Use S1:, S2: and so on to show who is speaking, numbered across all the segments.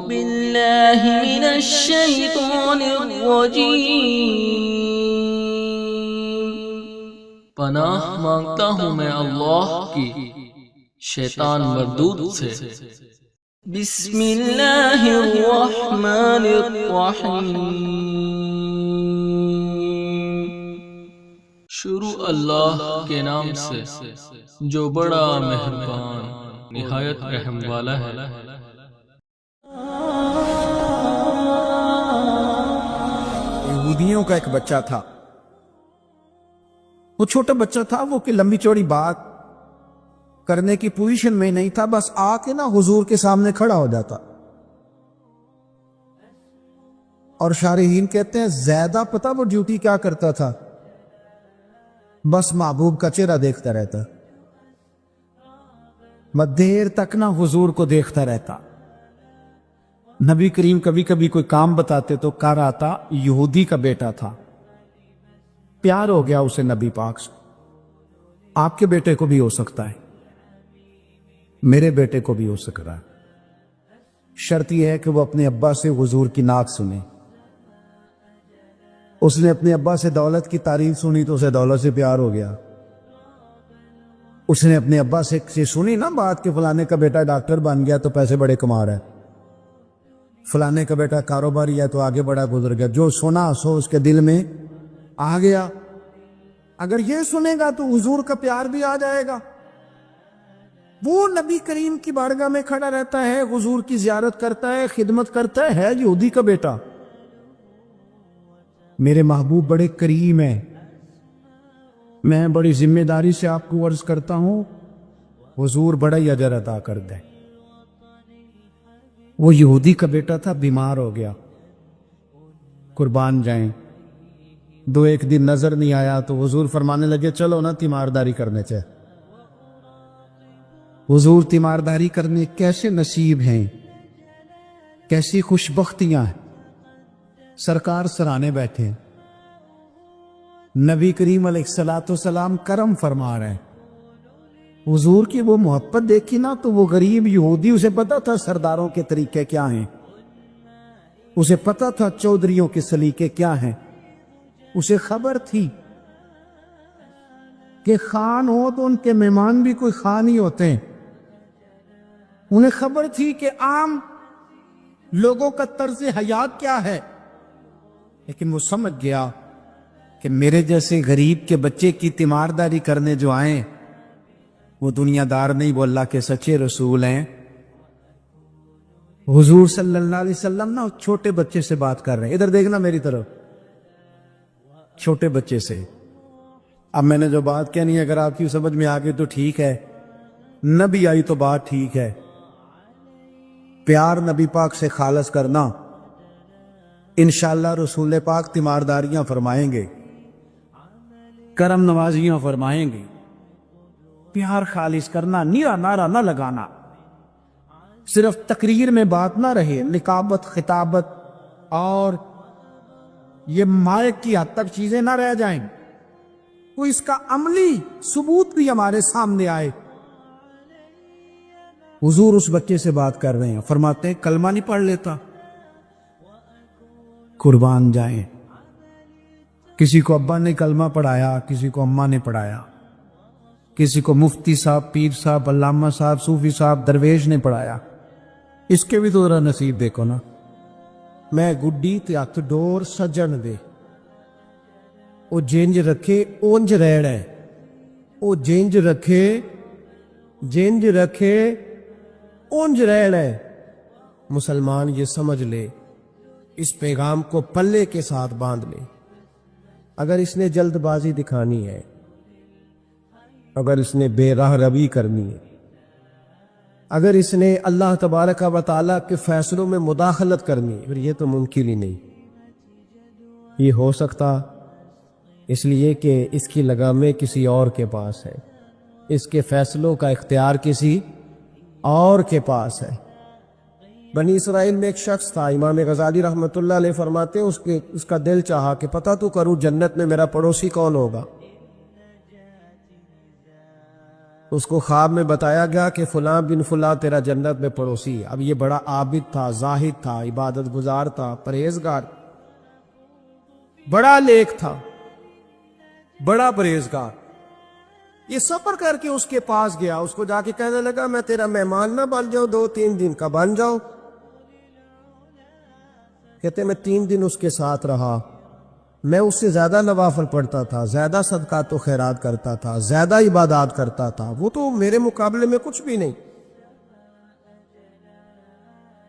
S1: باللہ من الشیطان الرجیم۔ پناہ مانگتا ہوں میں اللہ کی شیطان مردود سے۔ بسم اللہ الرحمن الرحیم۔ شروع اللہ کے نام سے جو بڑا مہربان نہایت رحم والا ہے۔
S2: یہودیوں کا ایک بچہ تھا، وہ چھوٹا بچہ تھا، وہ کہ لمبی چوڑی بات کرنے کی پوزیشن میں نہیں تھا، بس آ کے نا حضور کے سامنے کھڑا ہو جاتا۔ اور شارحین کہتے ہیں زیادہ پتہ وہ ڈیوٹی کیا کرتا تھا، بس محبوب کا چہرہ دیکھتا رہتا، بس دیر تک نا حضور کو دیکھتا رہتا۔ نبی کریم کبھی کبھی کوئی کام بتاتے تو کر آتا، یہودی کا بیٹا تھا، پیار ہو گیا اسے نبی پاک سے۔ آپ کے بیٹے کو بھی ہو سکتا ہے، میرے بیٹے کو بھی ہو سکتا ہے، شرط یہ ہے کہ وہ اپنے ابا سے حضور کی نعت سنے۔ اس نے اپنے ابا سے دولت کی تعریف سنی تو اسے دولت سے پیار ہو گیا۔ اس نے اپنے ابا سے سنی نا بات کہ فلانے کا بیٹا ڈاکٹر بن گیا تو پیسے بڑے کما رہا ہے، فلانے کا بیٹا کاروباری ہے تو آگے بڑا گزر گیا، جو سنا سو اس کے دل میں آ گیا۔ اگر یہ سنے گا تو حضور کا پیار بھی آ جائے گا۔ وہ نبی کریم کی بارگاہ میں کھڑا رہتا ہے، حضور کی زیارت کرتا ہے، خدمت کرتا ہے یہودی کا بیٹا۔ میرے محبوب بڑے کریم ہیں، میں بڑی ذمہ داری سے آپ کو عرض کرتا ہوں، حضور بڑا ہی اجر عطا کر دیں۔ وہ یہودی کا بیٹا تھا، بیمار ہو گیا، قربان جائیں۔ دو ایک دن نظر نہیں آیا تو حضور فرمانے لگے چلو نا تیمارداری کرنے چاہے۔ حضور تیمارداری کرنے کیسے نصیب ہیں، کیسی خوش بختیاں ہیں۔ سرکار سرانے بیٹھے، نبی کریم علیہ السلام کرم فرما رہے ہیں۔ حضور کی وہ محبت دیکھی نا تو وہ غریب یہودی، اسے پتا تھا سرداروں کے طریقے کیا ہیں، اسے پتا تھا چودھریوں کے سلیقے کیا ہیں، اسے خبر تھی کہ خان ہو تو ان کے مہمان بھی کوئی خان ہی ہوتے ہیں۔ انہیں خبر تھی کہ عام لوگوں کا طرز حیات کیا ہے، لیکن وہ سمجھ گیا کہ میرے جیسے غریب کے بچے کی تیمارداری کرنے جو آئیں وہ دنیا دار نہیں، وہ اللہ کے سچے رسول ہیں۔ حضور صلی اللہ علیہ وسلم نا چھوٹے بچے سے بات کر رہے ہیں، ادھر دیکھنا میری طرف، چھوٹے بچے سے۔ اب میں نے جو بات کہنی ہے اگر آپ کی سمجھ میں آ گئی تو ٹھیک ہے، نہ بھی آئی تو بات ٹھیک ہے۔ پیار نبی پاک سے خالص کرنا، انشاءاللہ رسول پاک تیمارداریاں فرمائیں گے، کرم نوازیاں فرمائیں گے۔ پیار خالص کرنا، نیرا نعرہ نہ لگانا، صرف تقریر میں بات نہ رہے، نقابت خطابت اور یہ مائک کی حد تک چیزیں نہ رہ جائیں، تو اس کا عملی ثبوت بھی ہمارے سامنے آئے۔ حضور اس بچے سے بات کر رہے ہیں، فرماتے ہیں کلمہ نہیں پڑھ لیتا، قربان جائیں۔ کسی کو ابا نے کلمہ پڑھایا، کسی کو اماں نے پڑھایا، کسی کو مفتی صاحب، پیر صاحب، علامہ صاحب، صوفی صاحب، درویش نے پڑھایا۔ اس کے بھی تو ذرا نصیب دیکھو نا۔ میں گڈی تے ہاتھ ڈور سجن دے، او جینج رکھے اونج ریڑ ہے، او جینج رکھے اونج ریڑ ہے۔ مسلمان یہ سمجھ لے، اس پیغام کو پلے کے ساتھ باندھ لے۔ اگر اس نے جلد بازی دکھانی ہے، اگر اس نے بے راہ روی کرنی ہے، اگر اس نے اللہ تبارک و تعالیٰ کے فیصلوں میں مداخلت کرنی ہے، پھر یہ تو ممکن ہی نہیں۔ یہ ہو سکتا اس لیے کہ اس کی لگامیں کسی اور کے پاس ہے، اس کے فیصلوں کا اختیار کسی اور کے پاس ہے۔ بنی اسرائیل میں ایک شخص تھا، امام غزالی رحمۃ اللہ علیہ فرماتے ہیں اس کا دل چاہا کہ پتہ تو کروں جنت میں میرا پڑوسی کون ہوگا۔ اس کو خواب میں بتایا گیا کہ فلاں بن فلاں تیرا جنت میں پڑوسی ہے۔ اب یہ بڑا عابد تھا، زاہد تھا، عبادت گزار تھا، پرہیزگار، بڑا نیک تھا، بڑا پرہیزگار۔ یہ سفر کر کے اس کے پاس گیا، اس کو جا کے کہنے لگا میں تیرا مہمان نہ بن جاؤں، 2-3 دن کا بن جاؤ۔ کہتے میں 3 دن اس کے ساتھ رہا، میں اس سے زیادہ نوافل پڑھتا تھا، زیادہ صدقات و خیرات کرتا تھا، زیادہ عبادات کرتا تھا، وہ تو میرے مقابلے میں کچھ بھی نہیں۔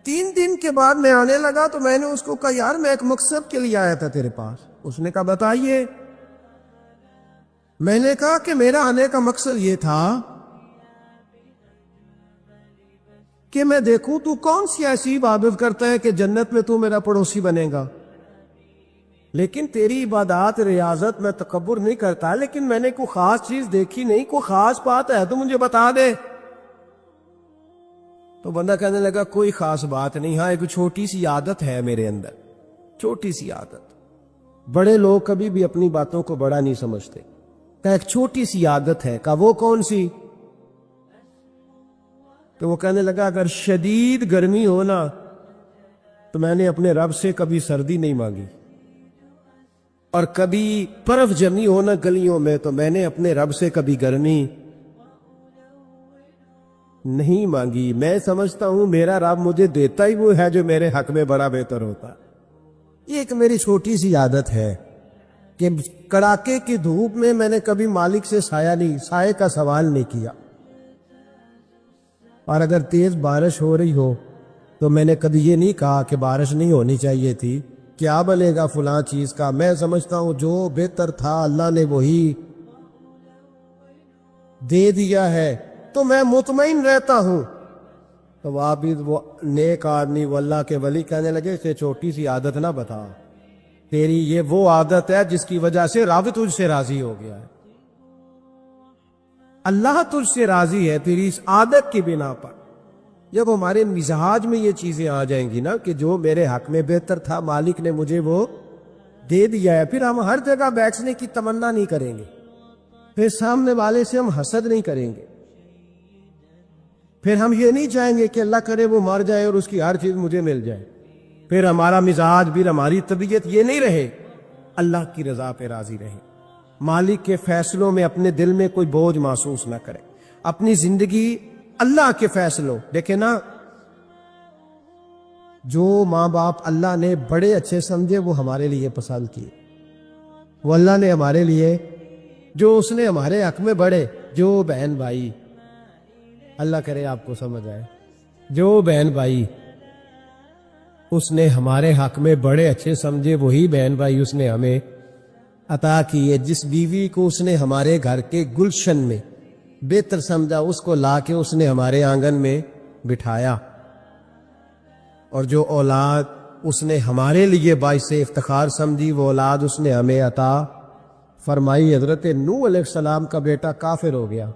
S2: 3 دن کے بعد میں آنے لگا تو میں نے اس کو کہا یار میں ایک مقصد کے لیے آیا تھا تیرے پاس۔ اس نے کہا بتائیے۔ میں نے کہا کہ میرا آنے کا مقصد یہ تھا کہ میں دیکھوں تو کون سی ایسی عبادت کرتا ہے کہ جنت میں تو میرا پڑوسی بنے گا، لیکن تیری عبادات ریاضت میں تکبر نہیں کرتا، لیکن میں نے کوئی خاص چیز دیکھی نہیں، کوئی خاص بات ہے تو مجھے بتا دے۔ تو بندہ کہنے لگا کوئی خاص بات نہیں، ہاں ایک چھوٹی سی عادت ہے میرے اندر، چھوٹی سی عادت۔ بڑے لوگ کبھی بھی اپنی باتوں کو بڑا نہیں سمجھتے، کہ ایک چھوٹی سی عادت ہے، کہ وہ کون سی؟ تو وہ کہنے لگا اگر شدید گرمی ہو نا تو میں نے اپنے رب سے کبھی سردی نہیں مانگی، اور کبھی برف جمی ہو نا گلیوں میں تو میں نے اپنے رب سے کبھی گرمی نہیں مانگی۔ میں سمجھتا ہوں میرا رب مجھے دیتا ہی وہ ہے جو میرے حق میں بڑا بہتر ہوتا۔ یہ ایک میری چھوٹی سی عادت ہے کہ کڑاکے کی دھوپ میں نے کبھی مالک سے سائے کا سوال نہیں کیا، اور اگر تیز بارش ہو رہی ہو تو میں نے کبھی یہ نہیں کہا کہ بارش نہیں ہونی چاہیے تھی، کیا بنے گا فلاں چیز کا۔ میں سمجھتا ہوں جو بہتر تھا اللہ نے وہی دے دیا ہے تو میں مطمئن رہتا ہوں۔ تو عابد وہ نیک آدمی وہ اللہ کے ولی کہنے لگے اسے چھوٹی سی عادت نہ بتا، تیری یہ وہ عادت ہے جس کی وجہ سے رب تجھ سے راضی ہو گیا ہے، اللہ تجھ سے راضی ہے تیری اس عادت کی بنا پر۔ جب ہمارے مزاج میں یہ چیزیں آ جائیں گی نا کہ جو میرے حق میں بہتر تھا مالک نے مجھے وہ دے دیا ہے، پھر ہم ہر جگہ بیٹھنے کی تمنا نہیں کریں گے، پھر سامنے والے سے ہم حسد نہیں کریں گے، پھر ہم یہ نہیں چاہیں گے کہ اللہ کرے وہ مر جائے اور اس کی ہر چیز مجھے مل جائے، پھر ہمارا مزاج بھی ہماری طبیعت یہ نہیں رہے، اللہ کی رضا پہ راضی رہے، مالک کے فیصلوں میں اپنے دل میں کوئی بوجھ محسوس نہ کرے، اپنی زندگی اللہ کے فیصلوں۔ دیکھیں نا جو ماں باپ اللہ نے بڑے اچھے سمجھے وہ ہمارے لیے پسند کیے، وہ اللہ نے ہمارے لیے جو اس نے ہمارے حق میں بڑے، جو بہن بھائی، اللہ کرے آپ کو سمجھ آئے، جو بہن بھائی اس نے ہمارے حق میں بڑے اچھے سمجھے وہی بہن بھائی اس نے ہمیں عطا کیے۔ جس بیوی کو اس نے ہمارے گھر کے گلشن میں بہتر سمجھا اس کو لا کے اس نے ہمارے آنگن میں بٹھایا، اور جو اولاد اس نے ہمارے لیے باعث افتخار سمجھی وہ اولاد اس نے ہمیں عطا فرمائی۔ حضرت نوح علیہ السلام کا بیٹا کافر ہو گیا،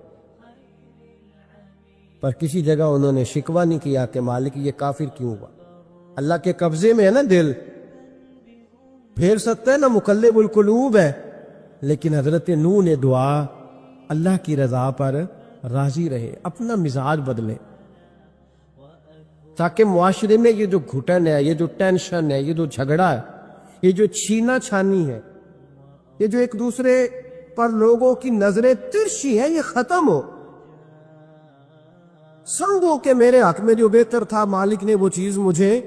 S2: پر کسی جگہ انہوں نے شکوہ نہیں کیا کہ مالک یہ کافر کیوں ہوا، اللہ کے قبضے میں ہے نا دل، پھیر سکتا ہے نا، مقلب القلوب ہے، لیکن حضرت نوح نے دعا اللہ کی رضا پر راضی رہے، اپنا مزاج بدلے، تاکہ معاشرے میں یہ جو گھٹن ہے، یہ جو ٹینشن ہے، یہ جو جھگڑا ہے، یہ جو چھینا چھانی ہے، یہ جو ایک دوسرے پر لوگوں کی نظریں ترشی ہے، یہ ختم ہو۔ سمجھو کہ میرے حق میں جو بہتر تھا مالک نے وہ چیز مجھے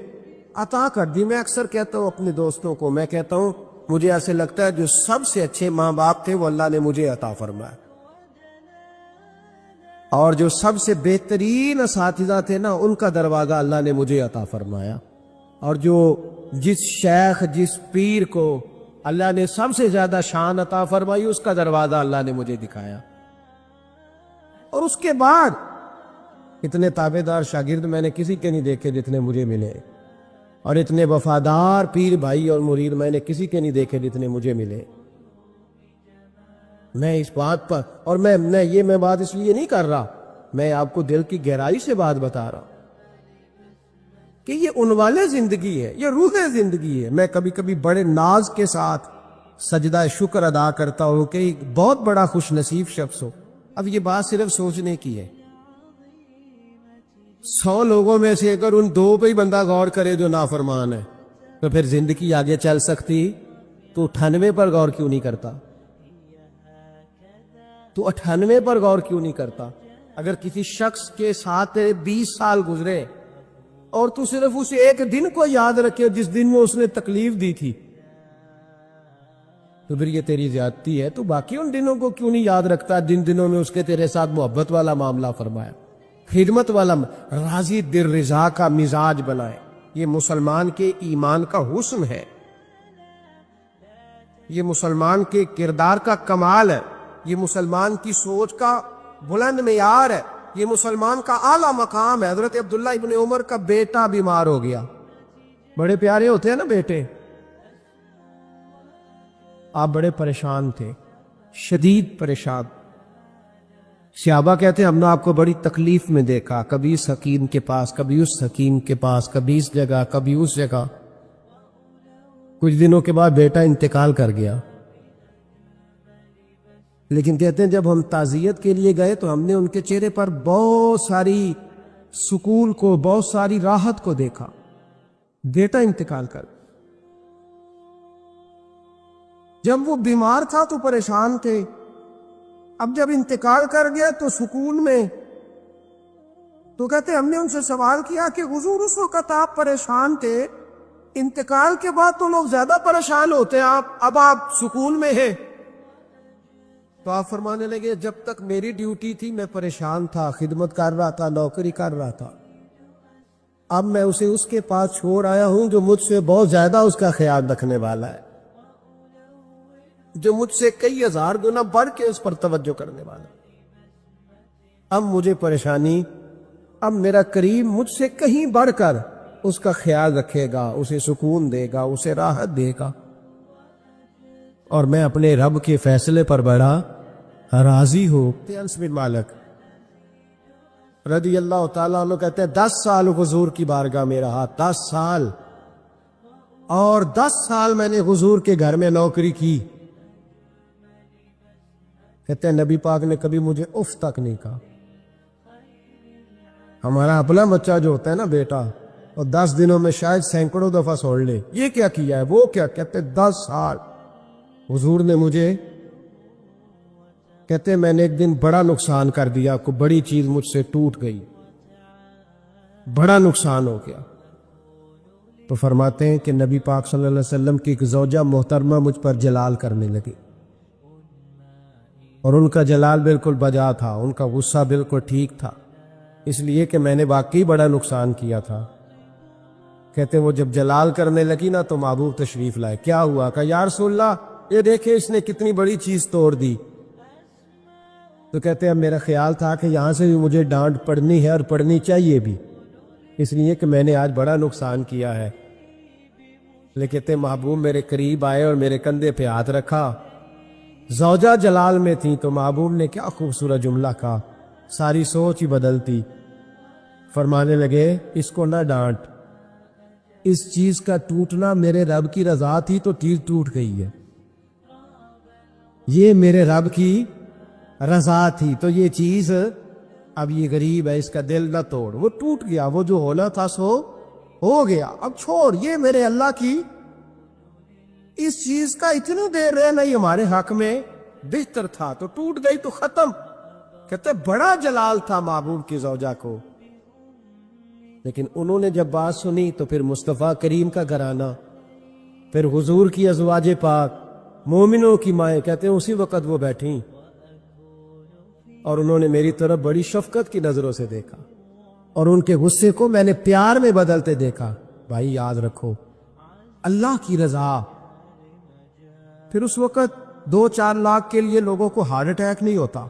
S2: عطا کر دی۔ میں اکثر کہتا ہوں اپنے دوستوں کو، میں کہتا ہوں مجھے ایسے لگتا ہے جو سب سے اچھے ماں باپ تھے وہ اللہ نے مجھے عطا فرمایا، اور جو سب سے بہترین اساتذہ تھے نا ان کا دروازہ اللہ نے مجھے عطا فرمایا، اور جو جس شیخ جس پیر کو اللہ نے سب سے زیادہ شان عطا فرمائی اس کا دروازہ اللہ نے مجھے دکھایا۔ اور اس کے بعد اتنے تابع دار شاگرد میں نے کسی کے نہیں دیکھے جتنے مجھے ملے، اور اتنے وفادار پیر بھائی اور مرید میں نے کسی کے نہیں دیکھے جتنے مجھے ملے۔ میں اس بات پر، اور میں بات اس لیے نہیں کر رہا، میں آپ کو دل کی گہرائی سے بات بتا رہا کہ یہ عنوان زندگی ہے، یہ روح زندگی ہے۔ میں کبھی کبھی بڑے ناز کے ساتھ سجدہ شکر ادا کرتا ہوں کہ ایک بہت بڑا خوش نصیب شخص ہو اب یہ بات صرف سوچنے کی ہے. 100 لوگوں میں سے اگر ان 2 پہ ہی بندہ غور کرے جو نافرمان ہے تو پھر زندگی آگے چل سکتی. تو 98 پر غور کیوں نہیں کرتا؟ تو 98 پر غور کیوں نہیں کرتا؟ اگر کسی شخص کے ساتھ 20 سال گزرے اور تو صرف اس ایک دن کو یاد رکھے جس دن میں اس نے تکلیف دی تھی تو پھر یہ تیری زیادتی ہے. تو باقی ان دنوں کو کیوں نہیں یاد رکھتا جن دنوں میں اس کے تیرے ساتھ محبت والا معاملہ فرمایا, خدمت والا, راضی دل رضا کا مزاج بنائے. یہ مسلمان کے ایمان کا حسن ہے, یہ مسلمان کے کردار کا کمال ہے, یہ مسلمان کی سوچ کا بلند معیار ہے, یہ مسلمان کا اعلیٰ مقام ہے. حضرت عبداللہ ابن عمر کا بیٹا بیمار ہو گیا. بڑے پیارے ہوتے ہیں نا بیٹے. آپ بڑے پریشان تھے, شدید پریشان. صحابہ کہتے ہیں ہم نے آپ کو بڑی تکلیف میں دیکھا, کبھی اس حکیم کے پاس, کبھی اس حکیم کے پاس, کبھی اس جگہ, کبھی اس جگہ. کچھ دنوں کے بعد بیٹا انتقال کر گیا. لیکن کہتے ہیں جب ہم تعزیت کے لیے گئے تو ہم نے ان کے چہرے پر بہت ساری سکون کو, بہت ساری راحت کو دیکھا. بیٹا انتقال کر, جب وہ بیمار تھا تو پریشان تھے, اب جب انتقال کر گیا تو سکون میں. تو کہتے ہم نے ان سے سوال کیا کہ حضور اس وقت آپ پریشان تھے, انتقال کے بعد تو لوگ زیادہ پریشان ہوتے ہیں, اب آپ سکون میں ہیں. تو آپ فرمانے لگے جب تک میری ڈیوٹی تھی میں پریشان تھا, خدمت کر رہا تھا, نوکری کر رہا تھا. اب میں اسے اس کے پاس چھوڑ آیا ہوں جو مجھ سے بہت زیادہ اس کا خیال رکھنے والا ہے, جو مجھ سے کئی ہزار گنا بڑھ کے اس پر توجہ کرنے والا. اب مجھے پریشانی, اب میرا کریم مجھ سے کہیں بڑھ کر اس کا خیال رکھے گا, اسے سکون دے گا, اسے راحت دے گا. اور میں اپنے رب کے فیصلے پر بڑا راضی ہوں. انس بن مالک رضی اللہ تعالیٰ عنہ کہتے ہیں 10 سال حضور کی بارگاہ میں رہا, 10 سال, اور 10 سال میں نے حضور کے گھر میں نوکری کی. کہتے ہیں نبی پاک نے کبھی مجھے اف تک نہیں کہا. ہمارا اپنا بچہ جو ہوتا ہے نا بیٹا, اور 10 دنوں میں شاید سینکڑوں دفعہ سوڑ لے, یہ کیا کیا ہے, وہ کیا. کہتے 10 سال حضور نے مجھے, کہتے میں نے ایک دن بڑا نقصان کر دیا, کوئی بڑی چیز مجھ سے ٹوٹ گئی, بڑا نقصان ہو گیا. تو فرماتے ہیں کہ نبی پاک صلی اللہ علیہ وسلم کی ایک زوجہ محترمہ مجھ پر جلال کرنے لگی, اور ان کا جلال بالکل بجا تھا, ان کا غصہ بالکل ٹھیک تھا, اس لیے کہ میں نے واقعی بڑا نقصان کیا تھا. کہتے وہ جب جلال کرنے لگی نا تو محبوب تشریف لائے. کیا ہوا؟ کہ یا رسول اللہ یہ دیکھیں اس نے کتنی بڑی چیز توڑ دی. تو کہتے اب میرا خیال تھا کہ یہاں سے بھی مجھے ڈانٹ پڑنی ہے, اور پڑنی چاہیے بھی, اس لیے کہ میں نے آج بڑا نقصان کیا ہے. لیکن کہتے محبوب میرے قریب آئے اور میرے کندھے پہ ہاتھ رکھا. زوجہ جلال میں تھی تو محبوب نے کیا خوبصورت جملہ کہا, ساری سوچ ہی بدلتی. فرمانے لگے اس کو نہ ڈانٹ, اس چیز کا ٹوٹنا میرے رب کی رضا تھی تو چیز ٹوٹ گئی ہے, یہ میرے رب کی رضا تھی تو یہ چیز, اب یہ غریب ہے اس کا دل نہ توڑ, وہ ٹوٹ گیا, وہ جو ہونا تھا سو ہو گیا, اب چھوڑ, یہ میرے اللہ کی اس چیز کا اتنی دیر رہنا ہی ہمارے حق میں بہتر تھا, تو ٹوٹ گئی تو ختم. کہتے بڑا جلال تھا محبوب کی زوجہ کو. لیکن انہوں نے جب بات سنی تو پھر مصطفیٰ کریم کا گھرانہ, پھر حضور کی ازواج پاک, مومنوں کی مائیں, کہتے ہیں اسی وقت وہ بیٹھیں اور انہوں نے میری طرف بڑی شفقت کی نظروں سے دیکھا, اور ان کے غصے کو میں نے پیار میں بدلتے دیکھا. بھائی یاد رکھو اللہ کی رضا. پھر اس وقت 2-4 لاکھ کے لیے لوگوں کو ہارٹ اٹیک نہیں ہوتا,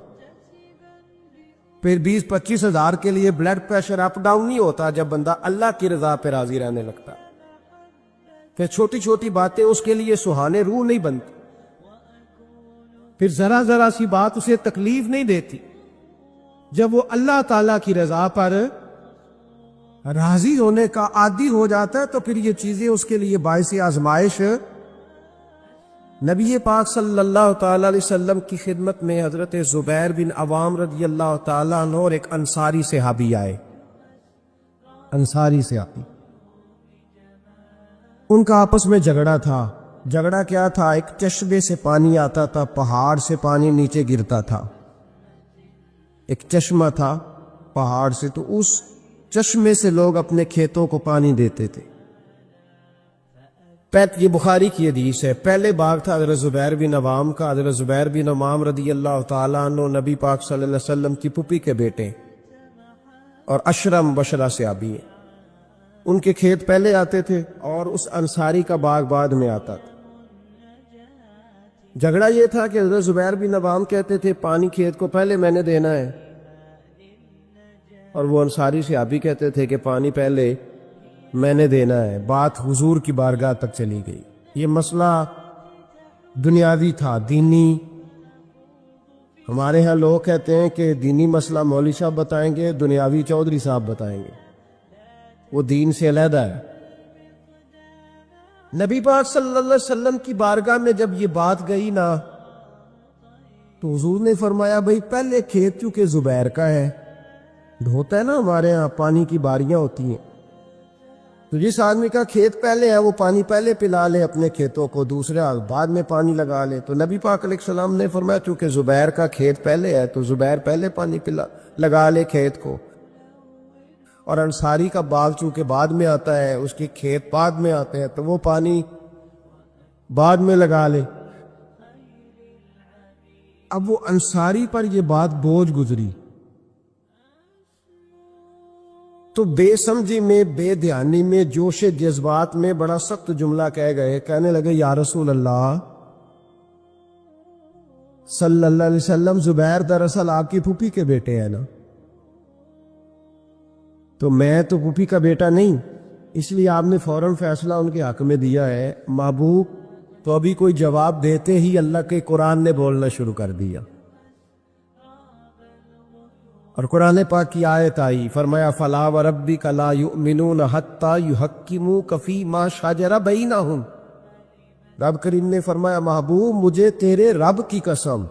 S2: پھر 20-25 ہزار کے لیے بلڈ پریشر اپ ڈاؤن نہیں ہوتا جب بندہ اللہ کی رضا پہ راضی رہنے لگتا. پھر چھوٹی چھوٹی باتیں اس کے لیے سہانے روح نہیں بنتی, پھر ذرا ذرا سی بات اسے تکلیف نہیں دیتی. جب وہ اللہ تعالیٰ کی رضا پر راضی ہونے کا عادی ہو جاتا ہے تو پھر یہ چیزیں اس کے لیے باعث آزمائش نبی پاک صلی اللہ تعالی علیہ وسلم کی خدمت میں حضرت زبیر بن عوام رضی اللہ تعالیٰ عنہ اور ایک انصاری صحابی آئے. انصاری صحابی، ان کا آپس میں جھگڑا تھا. جھگڑا کیا تھا؟ ایک چشمے سے پانی آتا تھا، پہاڑ سے پانی نیچے گرتا تھا. ایک چشمہ تھا پہاڑ سے، تو اس چشمے سے لوگ اپنے کھیتوں کو پانی دیتے تھے. یہ بخاری کی حدیث ہے. پہلے باغ تھا حضرت زبیر بن عوام کا. حضرت زبیر بن عوام رضی اللہ تعالیٰ عنہ نبی پاک صلی اللہ علیہ وسلم کی پھوپھی کے بیٹے اور اشرم بشرا صحابی ہیں. ان کے کھیت پہلے آتے تھے اور اس انصاری کا باغ بعد میں آتا تھا. جھگڑا یہ تھا کہ حضرت زبیر بن عوام کہتے تھے پانی کھیت کو پہلے میں نے دینا ہے، اور وہ انصاری صحابی کہتے تھے کہ پانی پہلے میں نے دینا ہے. بات حضور کی بارگاہ تک چلی گئی. یہ مسئلہ دنیاوی تھا، دینی. ہمارے ہاں لوگ کہتے ہیں کہ دینی مسئلہ مولوی صاحب بتائیں گے، دنیاوی چودھری صاحب بتائیں گے. وہ دین سے علیحدہ ہے. نبی پاک صلی اللہ علیہ وسلم کی بارگاہ میں جب یہ بات گئی نا، تو حضور نے فرمایا بھئی پہلے کھیت چونکہ زبیر کا ہے، ہوتا ہے نا ہمارے ہاں پانی کی باریاں ہوتی ہیں، تو جس آدمی کا کھیت پہلے ہے وہ پانی پہلے پلا لے اپنے کھیتوں کو، دوسرے بعد میں پانی لگا لے. تو نبی پاک علیہ السلام نے فرمایا چونکہ زبیر کا کھیت پہلے ہے تو زبیر پہلے پانی لگا لے کھیت کو، اور انصاری کا باغ چونکہ بعد میں آتا ہے، اس کے کھیت بعد میں آتے ہیں، تو وہ پانی بعد میں لگا لے. اب وہ انصاری پر یہ بات بوجھ گزری تو بے سمجھی میں، بے دھیانی میں، جوش جذبات میں بڑا سخت جملہ کہہ گئے. کہنے لگے یا رسول اللہ صلی اللہ علیہ وسلم، زبیر دراصل آپ کی پھوپھی کے بیٹے ہیں نا، تو میں تو پھوپھی کا بیٹا نہیں، اس لیے آپ نے فوراً فیصلہ ان کے حق میں دیا ہے. محبوب تو ابھی کوئی جواب دیتے ہی اللہ کے قرآن نے بولنا شروع کر دیا، اور قرآن پاک کی آیت آئی، فرمایا فلا وربک لا یؤمنون حتی یحکموک فیما شجر بینہم. رب کریم نے فرمایا محبوب مجھے تیرے رب کی قسم،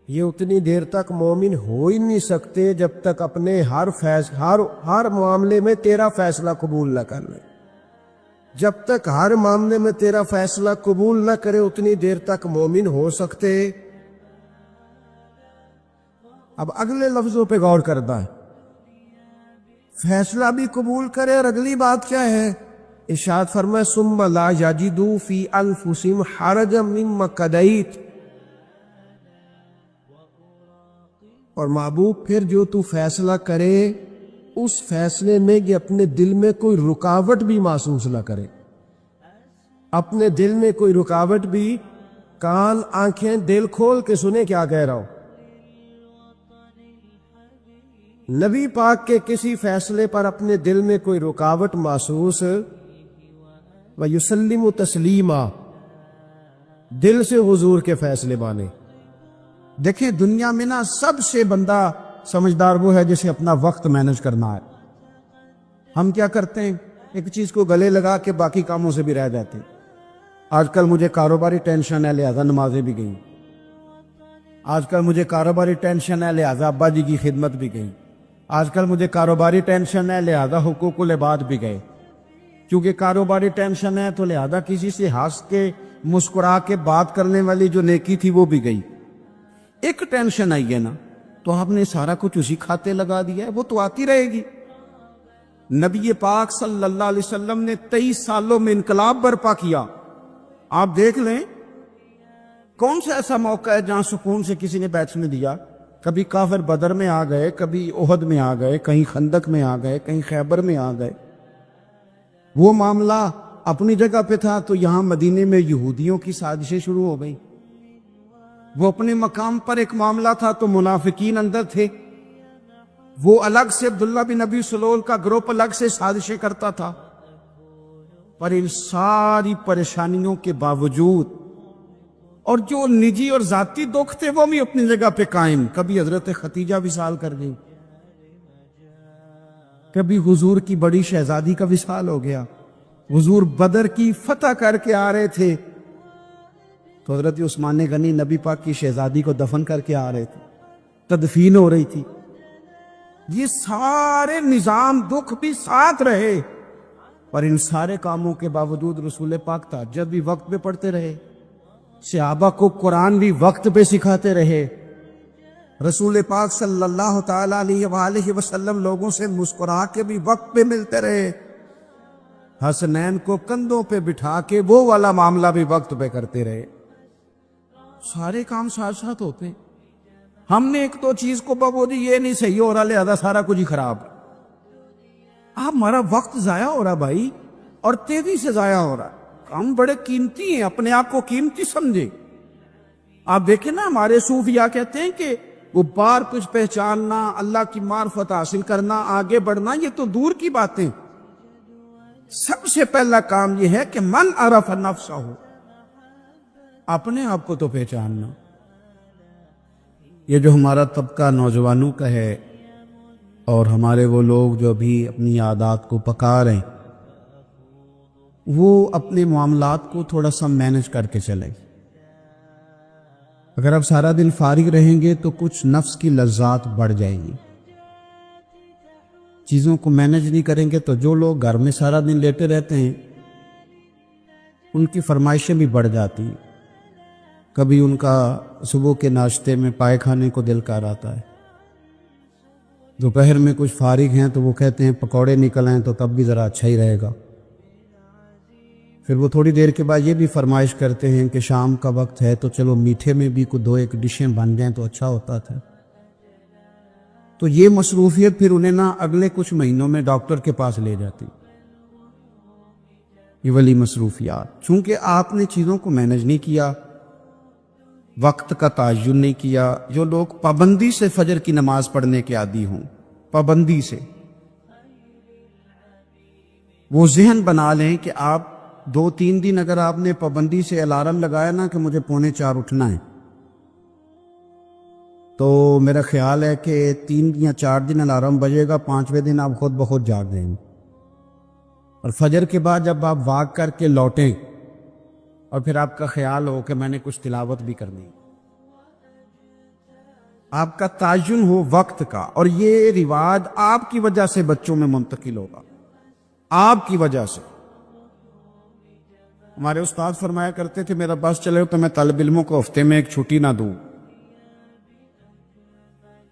S2: یہ اتنی دیر تک مومن ہو ہی نہیں سکتے جب تک اپنے ہر معاملے میں تیرا فیصلہ قبول نہ کر لیں. جب تک ہر معاملے میں تیرا فیصلہ قبول نہ کرے اتنی دیر تک مومن ہو سکتے. اب اگلے لفظوں پہ غور کرنا ہے، فیصلہ بھی قبول کرے، اور اگلی بات کیا ہے؟ ارشاد فرمائے ثم لا یجدوا فی انفسہم حرجا مما قضیت. اور محبوب پھر جو تو فیصلہ کرے اس فیصلے میں یہ اپنے دل میں کوئی رکاوٹ بھی محسوس نہ کرے. اپنے دل میں کوئی رکاوٹ بھی، کان آنکھیں دل کھول کے سنے کیا کہہ رہا ہوں. نبی پاک کے کسی فیصلے پر اپنے دل میں کوئی رکاوٹ محسوس، وَيُسَلِّمُ تَسْلِيمًا، دل سے حضور کے فیصلے مانے. دیکھیں دنیا میں نا سب سے بندہ سمجھدار وہ ہے جسے اپنا وقت مینج کرنا ہے. ہم کیا کرتے ہیں؟ ایک چیز کو گلے لگا کے باقی کاموں سے بھی رہ جاتے ہیں. آج کل مجھے کاروباری ٹینشن ہے لہذا نمازیں بھی گئیں، آج کل مجھے کاروباری ٹینشن ہے لہذا ابا جی کی خدمت بھی گئی، آج کل مجھے کاروباری ٹینشن ہے لہذا حقوق العباد بھی گئے. کیونکہ کاروباری ٹینشن ہے تو لہذا کسی سے ہنس کے مسکرا کے بات کرنے والی جو نیکی تھی وہ بھی گئی. ایک ٹینشن آئی ہے نا تو آپ نے سارا کچھ اسی کھاتے لگا دیا ہے، وہ تو آتی رہے گی. نبی پاک صلی اللہ علیہ وسلم نے 23 سالوں میں انقلاب برپا کیا. آپ دیکھ لیں کون سا ایسا موقع ہے جہاں سکون سے کسی نے بیٹھنے دیا. کبھی کافر بدر میں آ گئے، کبھی احد میں آ گئے، کہیں خندق میں آ گئے، کہیں خیبر میں آ گئے. وہ معاملہ اپنی جگہ پہ تھا تو یہاں مدینے میں یہودیوں کی سازشیں شروع ہو گئی. وہ اپنے مقام پر ایک معاملہ تھا تو منافقین اندر تھے. وہ الگ سے عبداللہ بن ابی سلول کا گروپ الگ سے سازشیں کرتا تھا. پر ان ساری پریشانیوں کے باوجود اور جو نجی اور ذاتی دکھ تھے وہ بھی اپنی جگہ پہ قائم. کبھی حضرت ختیجہ وصال کر گئی، کبھی حضور کی بڑی شہزادی کا وصال ہو گیا.
S3: حضور بدر کی فتح کر کے آ رہے تھے تو حضرت عثمان غنی نبی پاک کی شہزادی کو دفن کر کے آ رہے تھے، تدفین ہو رہی تھی۔ یہ سارے نظام دکھ بھی ساتھ رہے، اور ان سارے کاموں کے باوجود رسول پاک تہجد بھی وقت پہ پڑھتے رہے، صحابہ کو قرآن بھی وقت پہ سکھاتے رہے، رسول پاک صلی اللہ تعالی علیہ وآلہ وسلم لوگوں سے مسکرا کے بھی وقت پہ ملتے رہے، حسنین کو کندھوں پہ بٹھا کے وہ والا معاملہ بھی وقت پہ کرتے رہے۔ سارے کام ساتھ ساتھ ہوتے ہیں۔ ہم نے ایک تو چیز کو بابو جی یہ نہیں صحیح ہو رہا لہذا سارا کچھ ہی خراب، آپ ہمارا وقت ضائع ہو رہا بھائی، اور تیزی سے ضائع ہو رہا۔ ہم بڑے قیمتی ہیں، اپنے آپ کو قیمتی سمجھے۔ آپ دیکھیں نا ہمارے صوفیاء کہتے ہیں کہ وہ بار کچھ پہچاننا، اللہ کی معرفت حاصل کرنا، آگے بڑھنا، یہ تو دور کی باتیں۔ سب سے پہلا کام یہ ہے کہ من عرف نفسہ ہو، اپنے آپ کو تو پہچاننا۔ یہ جو ہمارا طبقہ نوجوانوں کا ہے اور ہمارے وہ لوگ جو بھی اپنی عادات کو پکا رہے ہیں، وہ اپنے معاملات کو تھوڑا سا مینج کر کے چلیں۔ اگر آپ سارا دن فارغ رہیں گے تو کچھ نفس کی لذات بڑھ جائیں گی، چیزوں کو مینج نہیں کریں گے تو جو لوگ گھر میں سارا دن لیٹے رہتے ہیں ان کی فرمائشیں بھی بڑھ جاتی ہیں۔ کبھی ان کا صبح کے ناشتے میں پائے کھانے کو دل کر آتا ہے، دوپہر میں کچھ فارغ ہیں تو وہ کہتے ہیں پکوڑے نکل آئیں تو تب بھی ذرا اچھا ہی رہے گا، پھر وہ تھوڑی دیر کے بعد یہ بھی فرمائش کرتے ہیں کہ شام کا وقت ہے تو چلو میٹھے میں بھی کوئی 2-1 ڈشیں بن جائیں تو اچھا ہوتا تھا۔ تو یہ مصروفیت پھر انہیں نہ اگلے کچھ مہینوں میں ڈاکٹر کے پاس لے جاتی، یہ والی مصروفیات۔ چونکہ آپ نے چیزوں کو مینج نہیں کیا، وقت کا تعین نہیں کیا۔ جو لوگ پابندی سے فجر کی نماز پڑھنے کے عادی ہوں، پابندی سے، وہ ذہن بنا لیں کہ آپ 2-3 دن اگر آپ نے پابندی سے الارم لگایا نا کہ مجھے 3:45 اٹھنا ہے، تو میرا خیال ہے کہ 3 یا 4 دن الارم بجے گا، 5ویں دن آپ خود بخود جاگ جائیں گے۔ اور فجر کے بعد جب آپ واک کر کے لوٹیں اور پھر آپ کا خیال ہو کہ میں نے کچھ تلاوت بھی کرنی، آپ کا تعین ہو وقت کا، اور یہ رواج آپ کی وجہ سے بچوں میں منتقل ہوگا، آپ کی وجہ سے۔ ہمارے استاد فرمایا کرتے تھے میرا بس چلے تو میں طالب علموں کو ہفتے میں 1 چھٹی نہ دوں۔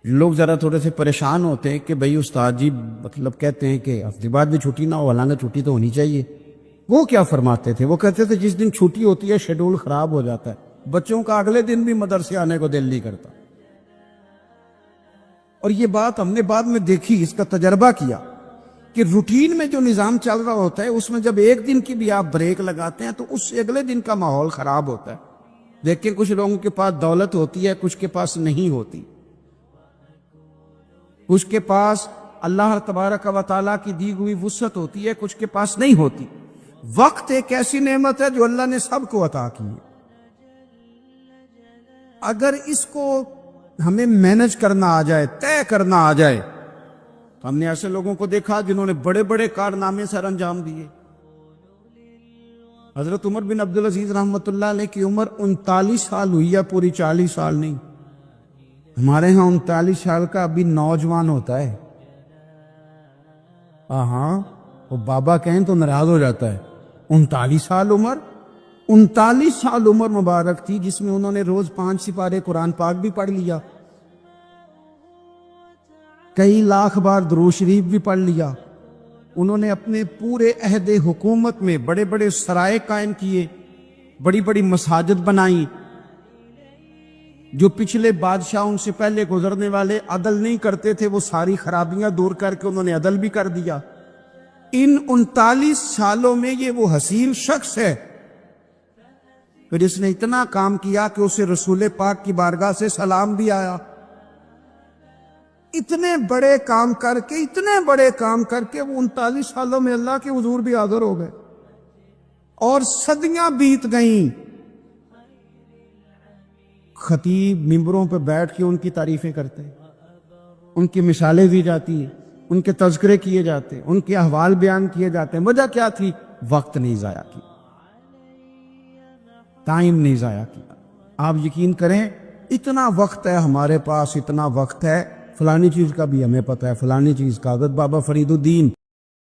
S3: لوگ ذرا تھوڑے سے پریشان ہوتے ہیں کہ بھئی استاد جی مطلب کہتے ہیں کہ ہفتے بعد بھی چھٹی نہ ہو، حالانکہ چھٹی تو ہونی چاہیے۔ وہ کیا فرماتے تھے؟ وہ کہتے تھے جس دن چھٹی ہوتی ہے شیڈول خراب ہو جاتا ہے، بچوں کا اگلے دن بھی مدرسے آنے کو دل نہیں کرتا۔ اور یہ بات ہم نے بعد میں دیکھی، اس کا تجربہ کیا کہ روٹین میں جو نظام چل رہا ہوتا ہے اس میں جب 1 دن کی بھی آپ بریک لگاتے ہیں تو اس سے اگلے دن کا ماحول خراب ہوتا ہے۔ دیکھیں کچھ لوگوں کے پاس دولت ہوتی ہے، کچھ کے پاس نہیں ہوتی، کچھ کے پاس اللہ تبارک و تعالیٰ کی دی ہوئی وسعت ہوتی ہے، کچھ کے پاس نہیں ہوتی۔ وقت ایک ایسی نعمت ہے جو اللہ نے سب کو عطا کی ہے، اگر اس کو ہمیں مینج کرنا آ جائے، طے کرنا آ جائے، تو ہم نے ایسے لوگوں کو دیکھا جنہوں نے بڑے بڑے کارنامے سر انجام دیے۔ حضرت عمر بن عبدالعزیز رحمۃ اللہ علیہ کی عمر 39 سال ہوئی ہے، پوری 40 سال نہیں۔ ہمارے ہاں 39 سال کا ابھی نوجوان ہوتا ہے، ہاں وہ بابا کہیں تو ناراض ہو جاتا ہے۔ 39 سال عمر، 39 سال عمر مبارک تھی جس میں انہوں نے روز 5 سپارے قرآن پاک بھی پڑھ لیا، کئی لاکھ بار درود شریف بھی پڑھ لیا۔ انہوں نے اپنے پورے عہد حکومت میں بڑے بڑے سرائے قائم کیے، بڑی بڑی مساجد بنائیں۔ جو پچھلے بادشاہ ان سے پہلے گزرنے والے عدل نہیں کرتے تھے، وہ ساری خرابیاں دور کر کے انہوں نے عدل بھی کر دیا۔ ان 39 سالوں میں یہ وہ حسین شخص ہے پھر اس نے اتنا کام کیا کہ اسے رسول پاک کی بارگاہ سے سلام بھی آیا۔ اتنے بڑے کام کر کے، اتنے بڑے کام کر کے وہ 39 سالوں میں اللہ کے حضور بھی حاضر ہو گئے، اور صدیاں بیت گئیں۔ خطیب ممبروں پہ بیٹھ کے ان کی تعریفیں کرتے ہیں، ان کی مثالیں دی جاتی ہیں، ان کے تذکرے کیے جاتے ہیں، ان کے احوال بیان کیے جاتے ہیں۔ وجہ کیا تھی؟ وقت نہیں ضائع کیا، ٹائم نہیں ضائع کیا۔ آپ یقین کریں اتنا وقت ہے ہمارے پاس، اتنا وقت ہے، فلانی چیز کا بھی ہمیں پتہ ہے، فلانی چیز کا۔ حضرت بابا فرید الدین